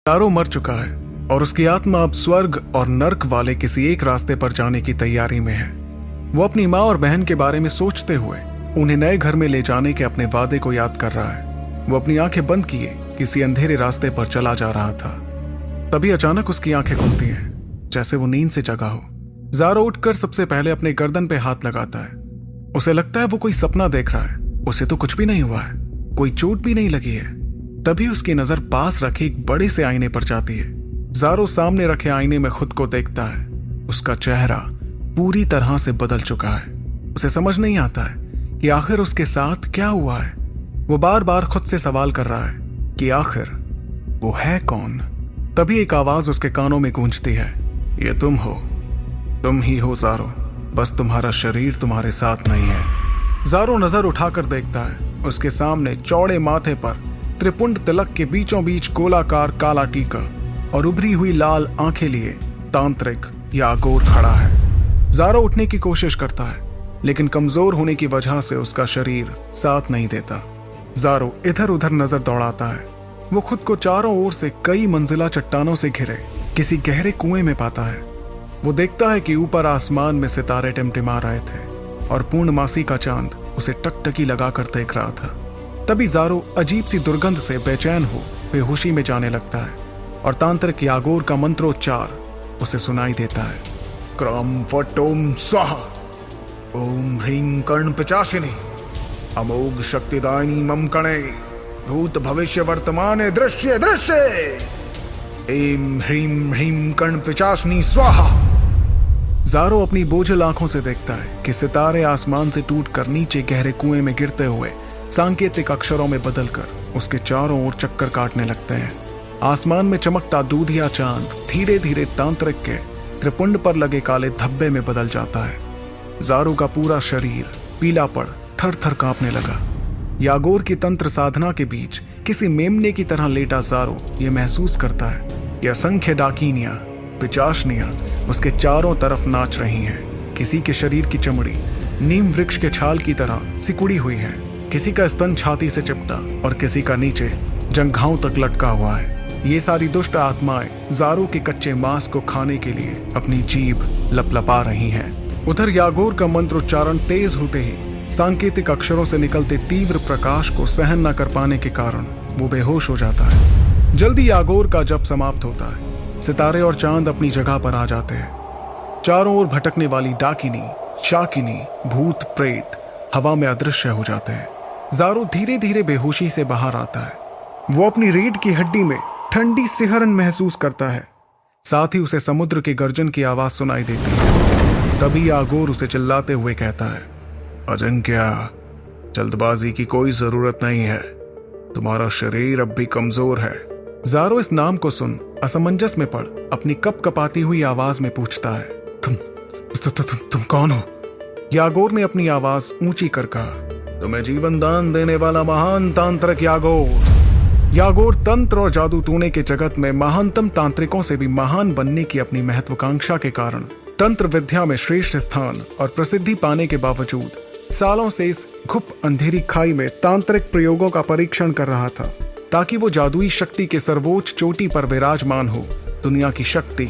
ज़ारो मर चुका है और उसकी आत्मा अब स्वर्ग और नर्क वाले किसी एक रास्ते पर जाने की तैयारी में है। वो अपनी माँ और बहन के बारे में सोचते हुए उन्हें नए घर में ले जाने के अपने वादे को याद कर रहा है। वो अपनी आंखें बंद किए किसी अंधेरे रास्ते पर चला जा रहा था। तभी अचानक उसकी आंखें खुलती हैं, जैसे वो नींद से जगा हो। ज़ारो उठकर सबसे पहले अपने गर्दन पे हाथ लगाता है। उसे लगता है वो कोई सपना देख रहा है। उसे तो कुछ भी नहीं हुआ है, कोई चोट भी नहीं लगी है। तभी उसकी नजर पास रखे एक बड़े से आईने पर जाती है। ज़ारो सामने रखे आईने में खुद को देखता है। उसका चेहरा पूरी तरह से बदल चुका है। उसे समझ नहीं आता है कि आखिर उसके साथ क्या हुआ है। वो बार बार खुद से सवाल कर रहा है कि आखिर वो है कौन। तभी एक आवाज उसके कानों में गूंजती है, ये तुम हो, तुम ही हो ज़ारो, बस तुम्हारा शरीर तुम्हारे साथ नहीं है। ज़ारो नजर उठाकर देखता है। उसके सामने चौड़े माथे पर त्रिपुंड तिलक के बीचों बीच गोलाकार काला टीका और उभरी हुई लाल आंखें लिए तांत्रिक यागोर खड़ा है। ज़ारो उठने की कोशिश करता है, लेकिन कमजोर होने की वजह से उसका शरीर साथ नहीं देता। ज़ारो इधर उधर नजर दौड़ाता है। वो खुद को चारों ओर से कई मंजिला चट्टानों से घिरे किसी गहरे कुएं में पाता है। वो देखता है कि ऊपर आसमान में सितारे टिमटिमा रहे थे और पूर्णमासी का चांद उसे टकटकी लगाकर देख रहा था। तभी ज़ारो अजीब सी दुर्गंध से बेचैन हो बेहोशी में जाने लगता है और तांत्रिक यागोर का मंत्रोच्चार उसे सुनाई देता है। क्रम फटोम स्वाहा, ओम ह्रीं कर्ण पिचाशिनी, अमोघ शक्तिदायिनी मम कणे, भूत भविष्य वर्तमान दृश्य दृश्य, एम ह्रीं ह्रीं कर्ण पिचाशिनी स्वाहा। ज़ारो अपनी बोझल आंखों से देखता है कि सितारे आसमान से टूटकर नीचे गहरे कुएं में गिरते हुए सांकेतिक अक्षरों में बदलकर उसके चारों ओर चक्कर काटने लगते हैं। आसमान में चमकता दूधिया चांद धीरे धीरे तांत्रिक के त्रिपुंड पर लगे काले धब्बे में बदल जाता है। ज़ारो का पूरा शरीर पीला पड़ थर थर कांपने लगा। यागोर की तंत्र साधना के बीच किसी मेमने की तरह लेटा ज़ारो ये महसूस करता है कि असंख्य डाकिनियां पिचाशनियां उसके चारों तरफ नाच रही हैं। किसी के शरीर की चमड़ी नीम वृक्ष के छाल की तरह सिकुड़ी हुई है, किसी का स्तन छाती से चिपटा और किसी का नीचे जंघाओं तक लटका हुआ है। ये सारी दुष्ट आत्माएं ज़ारो के कच्चे मांस को खाने के लिए अपनी जीभ लपलपा रही हैं। उधर यागोर का मंत्रोच्चारण तेज होते ही सांकेतिक अक्षरों से निकलते तीव्र प्रकाश को सहन न कर पाने के कारण वो बेहोश हो जाता है। जल्दी यागोर का जप समाप्त होता है। सितारे और चांद अपनी जगह पर आ जाते हैं। चारों ओर भटकने वाली डाकिनी, शाकिनी, भूत प्रेत हवा में अदृश्य हो जाते हैं। ज़ारो धीरे धीरे बेहोशी से बाहर आता है। वो अपनी रीढ़ की हड्डी में ठंडी सिहरन महसूस करता है। साथ ही उसे समुद्र के गर्जन की आवाज सुनाई देती है। तभी यागोर उसे चिल्लाते हुए कहता है, अजिंक्या, जल्दबाजी की कोई जरूरत नहीं है, तुम्हारा शरीर अब भी कमजोर है। ज़ारो इस नाम को सुन असमंजस में पड़ अपनी कप कपाती हुई आवाज में पूछता है, तुम कौन हो? यागोर ने अपनी आवाज ऊंची कर कहा, तुम्हें जीवन दान देने वाला महान तांत्रिक यागोर। यागोर तंत्र और जादू टूने के जगत में महानतम तांत्रिकों से भी महान बनने की अपनी महत्वाकांक्षा के कारण तंत्र विद्या में श्रेष्ठ स्थान और प्रसिद्धि पाने के बावजूद सालों से इस घुप अंधेरी खाई में तांत्रिक प्रयोगों का परीक्षण कर रहा था, ताकि वो जादुई शक्ति के सर्वोच्च चोटी पर विराजमान हो, दुनिया की शक्ति,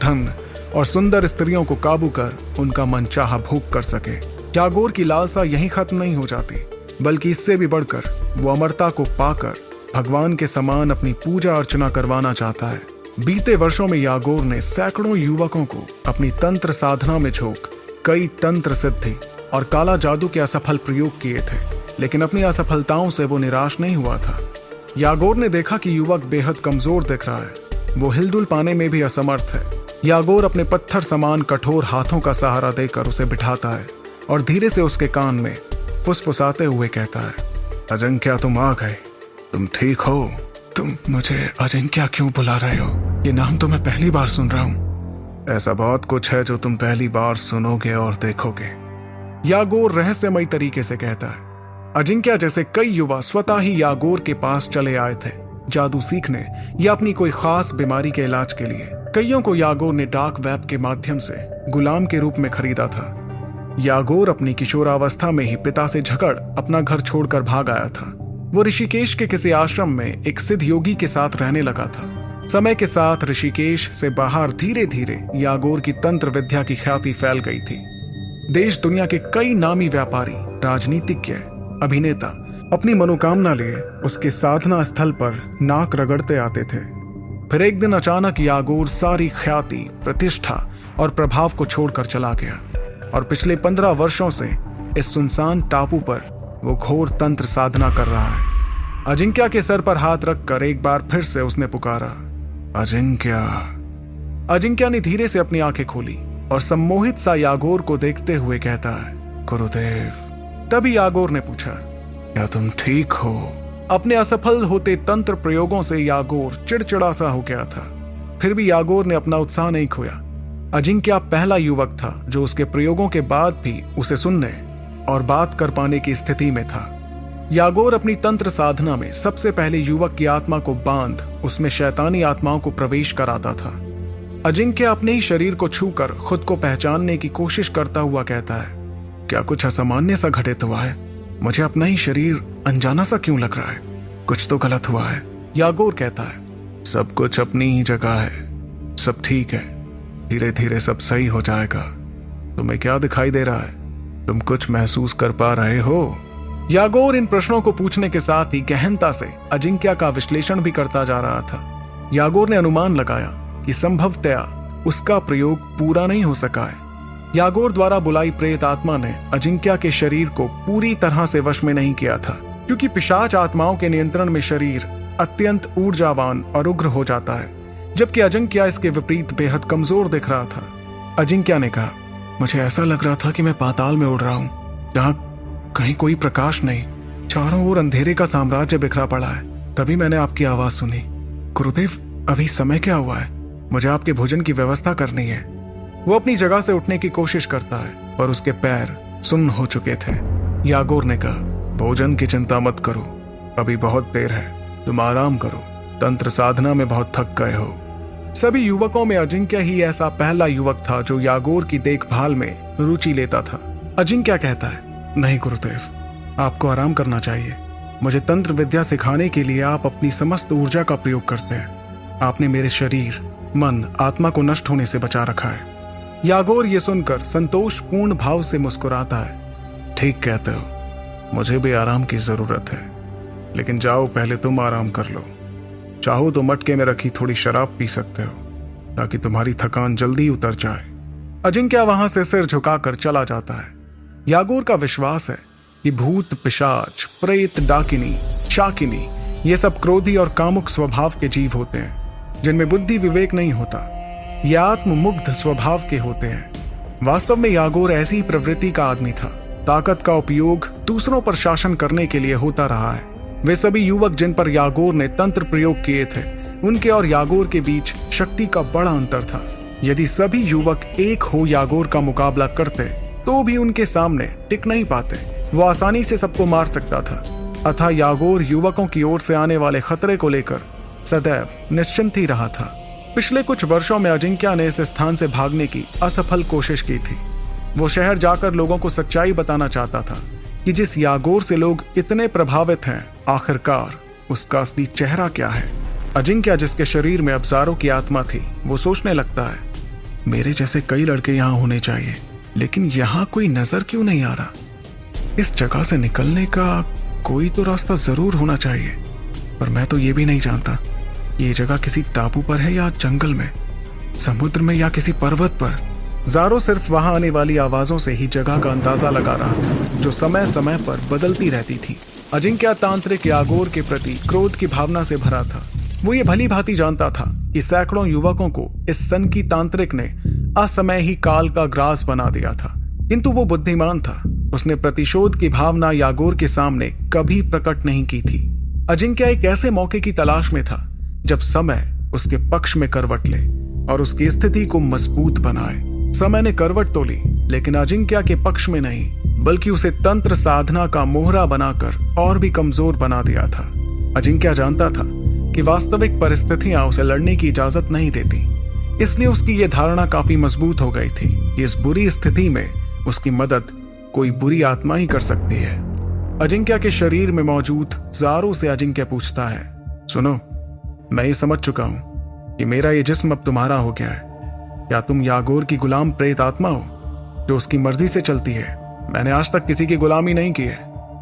धन और सुंदर स्त्रियों को काबू कर उनका मनचाहा भोग कर सके। यागोर की लालसा यहीं खत्म नहीं हो जाती, बल्कि इससे भी बढ़कर वो अमरता को पाकर भगवान के समान अपनी पूजा अर्चना करवाना चाहता है। बीते वर्षों में यागोर ने सैकड़ों युवकों को अपनी तंत्र साधना में झोंक कई तंत्र सिद्धि और काला जादू के असफल प्रयोग किए थे, लेकिन अपनी असफलताओं से वो निराश नहीं हुआ था। यागोर ने देखा कि युवक बेहद कमजोर दिख रहा है, वो हिलडुल पाने में भी असमर्थ है। यागोर अपने पत्थर समान कठोर हाथों का सहारा देकर उसे बिठाता है और धीरे से उसके कान में फुसफुसाते हुए कहता है, अजिंक्या, तुम आ गए, तुम ठीक हो? तुम मुझे अजिंक्या क्यों बुला रहे हो? ये नाम तो मैं पहली बार सुन रहा हूँ। ऐसा बहुत कुछ है जो तुम पहली बार सुनोगे और देखोगे, यागोर रहस्यमयी तरीके से कहता है। अजिंक्या जैसे कई युवा स्वतः ही यागोर के पास चले आए थे, जादू सीखने या अपनी कोई खास बीमारी के इलाज के लिए। कईयों को यागोर ने डार्क वेब के माध्यम से गुलाम के रूप में खरीदा था। यागोर अपनी किशोरावस्था में ही पिता से झगड़ अपना घर छोड़कर भाग आया था। वो ऋषिकेश के किसी आश्रम में एक सिद्ध योगी के साथ रहने लगा था। समय के साथ ऋषिकेश से बाहर धीरे धीरे यागोर की तंत्र विद्या की ख्याति फैल गई थी। देश दुनिया के कई नामी व्यापारी, राजनीतिज्ञ, अभिनेता अपनी मनोकामना लिए उसके साधना स्थल पर नाक रगड़ते आते थे। फिर एक दिन अचानक यागोर सारी ख्याति, प्रतिष्ठा और प्रभाव को छोड़कर चला गया और पिछले 15 वर्षों से इस सुनसान टापू पर वो घोर तंत्र साधना कर रहा है। अजिंक्या के सर पर हाथ रखकर एक बार फिर से उसने पुकारा, अजिंक्या। अजिंक्या ने धीरे से अपनी आंखें खोली और सम्मोहित सा यागोर को देखते हुए कहता है, गुरुदेव। तभी यागोर ने पूछा, क्या तुम ठीक हो? अपने असफल होते तंत्र प्रयोगों से यागोर चिड़चिड़ा सा हो गया था। फिर भी यागोर ने अपना उत्साह नहीं खोया। अजिंक्या पहला युवक था जो उसके प्रयोगों के बाद भी उसे सुनने और बात कर पाने की स्थिति में था। यागोर अपनी तंत्र साधना में सबसे पहले युवक की आत्मा को बांध उसमें शैतानी आत्माओं को प्रवेश कराता था। अजिंक्य अपने ही शरीर को छूकर खुद को पहचानने की कोशिश करता हुआ कहता है, क्या कुछ असामान्य सा घटित हुआ है? मुझे अपना ही शरीर अनजाना सा क्यों लग रहा है? कुछ तो गलत हुआ है। यागोर कहता है, सब कुछ अपनी ही जगह है, सब ठीक है, धीरे धीरे सब सही हो जाएगा। तुम्हें क्या दिखाई दे रहा है? तुम कुछ महसूस कर पा रहे हो? यागोर इन प्रश्नों को पूछने के साथ ही गहनता से अजिंक्या का विश्लेषण भी करता जा रहा था। यागोर ने अनुमान लगाया कि संभवतया उसका प्रयोग पूरा नहीं हो सका है। यागोर द्वारा बुलाई प्रेत आत्मा ने अजिंक्या के शरीर को पूरी तरह से वश में नहीं किया था, क्योंकि पिशाच आत्माओं के नियंत्रण में शरीर अत्यंत ऊर्जावान और उग्र हो जाता है, जबकि अजिंक्या इसके विपरीत बेहद कमजोर दिख रहा था। अजिंक्या ने कहा, मुझे ऐसा लग रहा था कि मैं पाताल में उड़ रहा हूं, जहां कहीं कोई प्रकाश नहीं, चारों ओर अंधेरे का साम्राज्य बिखरा पड़ा है। तभी मैंने आपकी आवाज सुनी, गुरुदेव, अभी समय क्या हुआ है? मुझे आपके भोजन की व्यवस्था करनी है। वो अपनी जगह से उठने की कोशिश करता है पर उसके पैर सुन्न हो चुके थे। यागोर ने कहा, भोजन की चिंता मत करो, अभी बहुत देर है, तुम आराम करो, तंत्र साधना में बहुत थक गए हो। सभी युवकों में अजिंक्य ही ऐसा पहला युवक था जो यागोर की देखभाल में रुचि लेता था। अजिंक्य कहता है, नहीं गुरुदेव, आपको आराम करना चाहिए। मुझे तंत्र विद्या सिखाने के लिए आप अपनी समस्त ऊर्जा का प्रयोग करते हैं। आपने मेरे शरीर, मन, आत्मा को नष्ट होने से बचा रखा है। यागोर ये सुनकर संतोषपूर्ण भाव से मुस्कुराता है, ठीक कहते हो, मुझे भी आराम की जरूरत है, लेकिन जाओ पहले तुम आराम कर लो। चाहो तो मटके में रखी थोड़ी शराब पी सकते हो ताकि तुम्हारी थकान जल्दी उतर जाए। अजिंक्य वहां से सिर झुकाकर चला जाता है। यागोर का विश्वास है कि भूत, पिशाच, प्रेत, डाकिनी, शाकिनी ये सब क्रोधी और कामुक स्वभाव के जीव होते हैं, जिनमें बुद्धि विवेक नहीं होता। ये आत्ममुग्ध स्वभाव के होते हैं। वास्तव में यागोर ऐसी प्रवृत्ति का आदमी था। ताकत का उपयोग दूसरों पर शासन करने के लिए होता रहा है। वे सभी युवक जिन पर यागोर ने तंत्र प्रयोग किए थे, उनके और यागोर के बीच शक्ति का बड़ा अंतर था। यदि सभी युवक एक हो यागोर का मुकाबला करते तो भी उनके सामने टिक नहीं पाते। वो आसानी से सबको मार सकता था। अतः यागोर युवकों की ओर से आने वाले खतरे को लेकर सदैव निश्चिंत ही रहा था। पिछले कुछ वर्षों में अजिंक्या ने इस स्थान से भागने की असफल कोशिश की थी। वो शहर जाकर लोगों को सच्चाई बताना चाहता था कि जिस यागोर से लोग इतने प्रभावित हैं, आखिरकार उसका असली चेहरा क्या है। अजिंक्या, जिसके शरीर में अब्जारों की आत्मा थी, वो सोचने लगता है, मेरे जैसे कई लड़के यहाँ होने चाहिए, लेकिन यहाँ कोई नजर क्यों नहीं आ रहा? इस जगह से निकलने का कोई तो रास्ता जरूर होना चाहिए, पर मैं तो ये भी नहीं जानता ये जगह किसी टापू पर है या जंगल में, समुद्र में या किसी पर्वत पर। ज़ारो सिर्फ वहां आने वाली आवाजों से ही जगह का अंदाजा लगा रहा था, जो समय समय पर बदलती रहती थी। अजिंक्या तांत्रिक यागोर के प्रति क्रोध की भावना से भरा था। वो ये भली भांति जानता था कि सैकड़ों युवकों को इस सन की तांत्रिक ने असमय ही काल का ग्रास बना दिया था, किंतु वो बुद्धिमान था। उसने प्रतिशोध की भावना यागोर के सामने कभी प्रकट नहीं की थी। अजिंक्या एक ऐसे मौके की तलाश में था जब समय उसके पक्ष में करवट ले और उसकी स्थिति को मजबूत बनाए। समय ने करवट तो ली, लेकिन अजिंक्या के पक्ष में नहीं, बल्कि उसे तंत्र साधना का मोहरा बनाकर और भी कमजोर बना दिया था। अजिंक्या जानता था कि वास्तविक परिस्थितियां उसे लड़ने की इजाजत नहीं देती, इसलिए उसकी यह धारणा काफी मजबूत हो गई थी कि इस बुरी स्थिति में उसकी मदद कोई बुरी आत्मा ही कर सकती है। अजिंक्या के शरीर में मौजूद ज़ारो से अजिंक्या पूछता है, सुनो, मैं ये समझ चुका हूं कि मेरा ये जिस्म अब तुम्हारा हो गया है। क्या तुम यागोर की गुलाम प्रेत आत्मा हो जो उसकी मर्जी से चलती है? मैंने आज तक किसी की गुलामी नहीं की है।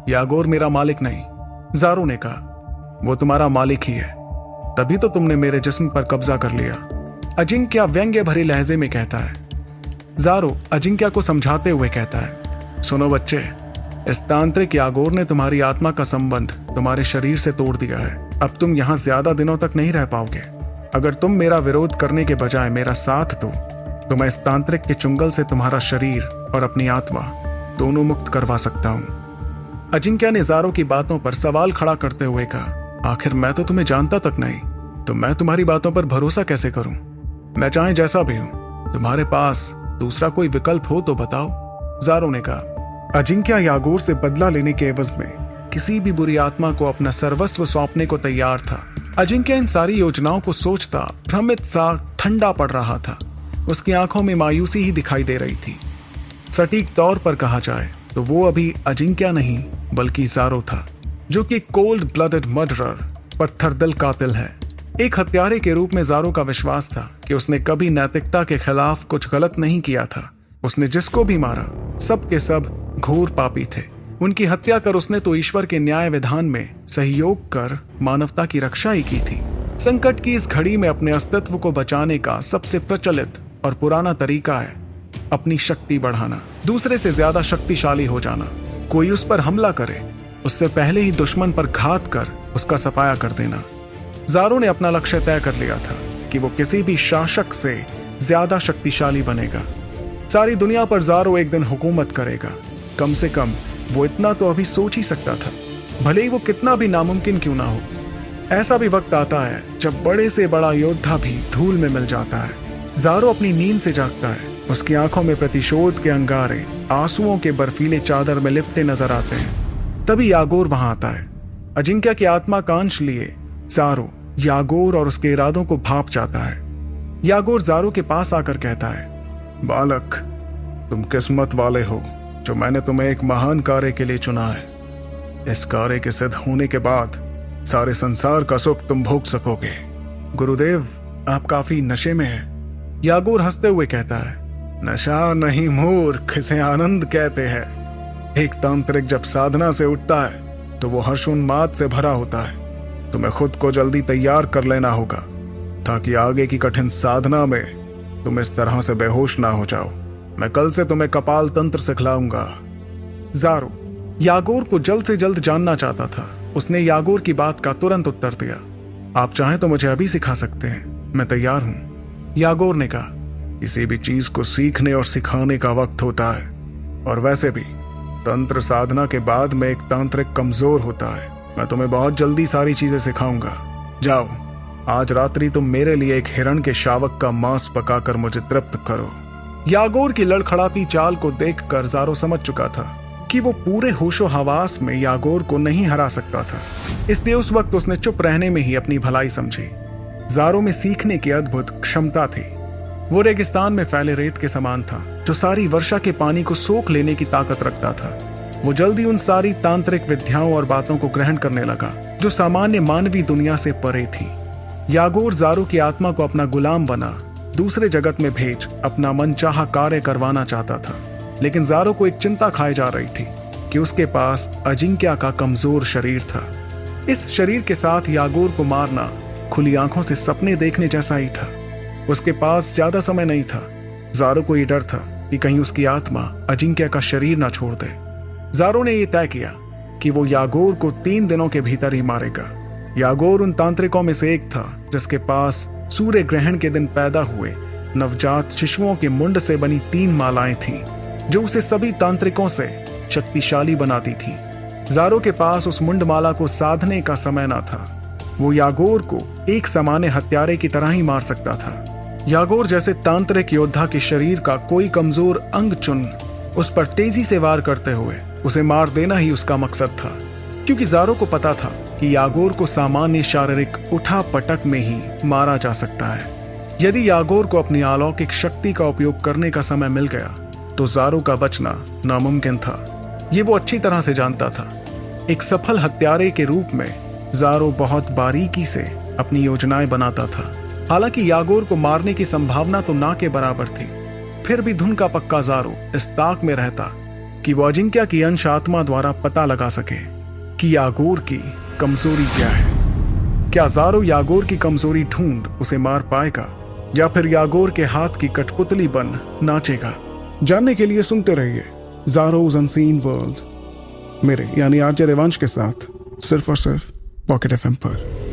यागोर मेरा मालिक नहीं। ज़ारो ने कहा, वो तुम्हारा मालिक ही है, तभी तो तुमने मेरे जिस्म पर कब्जा कर लिया। अजिंक्य व्यंग्य भरे लहजे में कहता है। ज़ारो अजिंक्य को समझाते हुए कहता है, सुनो बच्चे, इस तांत्रिक यागोर ने तुम्हारी आत्मा का संबंध तुम्हारे शरीर से तोड़ दिया है। अब तुम यहां ज्यादा दिनों तक नहीं रह पाओगे। अगर तुम मेरा विरोध करने के बजाय मेरा साथ दो तो मैं इस तांत्रिक के चुंगल से तुम्हारा शरीर और अपनी आत्मा दोनों मुक्त करवा सकता हूं। अजिंक्य ने ज़ारो की बातों पर सवाल खड़ा करते हुए कहा, आखिर मैं तो तुम्हें जानता तक नहीं, तो मैं तुम्हारी बातों पर भरोसा कैसे करूं? मैं चाहे जैसा भी हूं, तुम्हारे पास दूसरा कोई विकल्प हो तो बताओ। ज़ारो ने कहा। अजिंक्य यागोर से बदला लेने के एवज में किसी भी बुरी आत्मा को अपना सर्वस्व सौंपने को तैयार था। अजिंक्य इन सारी योजनाओं को सोचता भ्रमित सा ठंडा पड़ रहा था। उसकी आंखों में मायूसी ही दिखाई दे रही थी। सटीक तौर पर कहा जाए तो वो अभी अजिंक्य नहीं बल्कि ज़ारो था, जो कि कोल्ड ब्लडेड मर्डरर, पत्थर दिल कातिल है। एक हत्यारे के रूप में ज़ारो का विश्वास था कि उसने कभी नैतिकता के खिलाफ कुछ गलत नहीं किया था। उसने जिसको भी मारा सब के सब घोर पापी थे। उनकी हत्या कर उसने तो ईश्वर के न्याय विधान में सहयोग कर मानवता की रक्षा ही की थी। संकट की इस घड़ी में अपने अस्तित्व को बचाने का सबसे प्रचलित और पुराना तरीका है अपनी शक्ति बढ़ाना, दूसरे से ज्यादा शक्तिशाली हो जाना। कोई उस पर हमला करे उससे पहले ही दुश्मन पर घात कर उसका सफाया कर देना। ज़ारो ने अपना लक्ष्य तय कर लिया था कि वो किसी भी शासक से ज्यादा शक्तिशाली बनेगा। सारी दुनिया पर ज़ारो एक दिन हुकूमत करेगा। कम से कम वो इतना तो अभी सोच ही सकता था, भले ही वो कितना भी नामुमकिन क्यों ना हो। ऐसा भी वक्त आता है जब बड़े से बड़ा योद्धा भी धूल में मिल जाता है। ज़ारो अपनी नींद से जागता है। उसकी आंखों में प्रतिशोध के अंगारे आंसुओं के बर्फीले चादर में लिपटे नजर आते हैं। तभी यागोर वहां आता है। अजिंक्य की आत्मा का अंश लिए ज़ारो यागोर और उसके इरादों को भांप जाता है। यागोर ज़ारो के पास आकर कहता है, बालक, तुम किस्मत वाले हो जो मैंने तुम्हें एक महान कार्य के लिए चुना है। इस कार्य के सिद्ध होने के बाद सारे संसार का सुख तुम भोग सकोगे। गुरुदेव, आप काफी नशे में हैं। यागोर हंसते हुए कहता है, नशा नहीं मूर्ख, इसे आनंद कहते हैं। एक तांत्रिक जब साधना से उठता है तो वो हर्षोन्माद से भरा होता है। तुम्हें खुद को जल्दी तैयार कर लेना होगा ताकि आगे की कठिन साधना में तुम इस तरह से बेहोश ना हो जाओ। मैं कल से तुम्हें कपाल तंत्र सिखलाऊंगा। ज़ारो यागोर को जल्द से जल्द जानना चाहता था। उसने यागोर की बात का तुरंत उत्तर दिया, आप चाहें तो मुझे अभी सिखा सकते हैं, मैं तैयार हूं। यागोर ने कहा, किसी भी चीज को सीखने और सिखाने का वक्त होता है, और वैसे भी तंत्र साधना के बाद में एक तांत्रिक कमजोर होता है। मैं तुम्हें बहुत जल्दी सारी चीजें सिखाऊंगा। जाओ, आज रात्रि तुम मेरे लिए एक हिरण के शावक का मांस पकाकर मुझे तृप्त करो। यागोर की लड़खड़ाती चाल को देखकर ज़ारो समझ चुका था कि वो पूरे होशो हवास में यागोर को नहीं हरा सकता था, इसलिए उस वक्त उसने चुप रहने में ही अपनी भलाई समझी। ज़ारो में सीखने की अद्भुत क्षमता थी। वो रेगिस्तान में फैले रेत के समान था जो सारी वर्षा के पानी को सोख लेने की ताकत रखता था। वो जल्दी उन सारी तांत्रिक विद्याओं और बातों को ग्रहण करने लगा जो सामान्य मानवीय दुनिया से परे थी। यागोर ज़ारो की आत्मा को अपना गुलाम बना दूसरे जगत में भेज अपना मनचाहा कार्य करवाना चाहता था, लेकिन ज़ारो को एक चिंता खाई जा रही थी कि उसके पास अजिंक्य का कमजोर शरीर था। इस शरीर के साथ यागोर को मारना खुली आंखों से सपने देखने जैसा ही था। उसके पास ज्यादा समय नहीं था। ज़ारो को यह डर था कि कहीं उसकी आत्मा अजिंक्य का शरीर ना छोड़ दे। ज़ारो ने यह तय किया कि वो यागोर को 3 दिनों के भीतर ही मारेगा। यागोर उन तांत्रिकों में से एक था जिसके पास सूर्य ग्रहण के दिन पैदा हुए नवजात शिशुओं के मुंड से बनी 3 मालाएं थीं, जो उसे सभी तांत्रिकों से शक्तिशाली बनाती थी। ज़ारो के पास उस मुंडमाला को साधने का समय न था। वो यागोर को एक सामान्य हत्यारे की तरह ही मार सकता था। यागोर जैसे तांत्रिक योद्धा के शरीर का कोई कमजोर अंग चुन उस पर तेजी से वार करते हुए उसे मार देना ही उसका मकसद था, क्योंकि ज़ारो को पता था कि यागोर को सामान्य शारीरिक उठा पटक में ही मारा जा सकता है। यदि यागोर को अपनी अलौकिक शक्ति का उपयोग करने का समय मिल गया तो ज़ारो का बचना नामुमकिन था। ये वो अच्छी तरह से जानता था। एक सफल हत्यारे के रूप में ज़ारो बहुत बारीकी से अपनी योजनाएं बनाता था। हालांकि यागोर को मारने की संभावना तो ना के बराबर थी, फिर भी धुन का पक्का ज़ारो इस ताक में रहता कि वो अजिंक्या की अंश आत्मा द्वारा पता लगा सके कि यागोर की कमजोरी क्या है। क्या ज़ारो यागोर की कमजोरी ढूंढ उसे मार पाएगा या फिर यागोर के हाथ की कठपुतली बन नाचेगा? जानने के लिए सुनते रहिए ज़ारोज़ अनसीन वर्ल्ड, मेरे यानी आरजे रेवांश के साथ, सिर्फ और सिर्फ पॉकेट एफएम पर।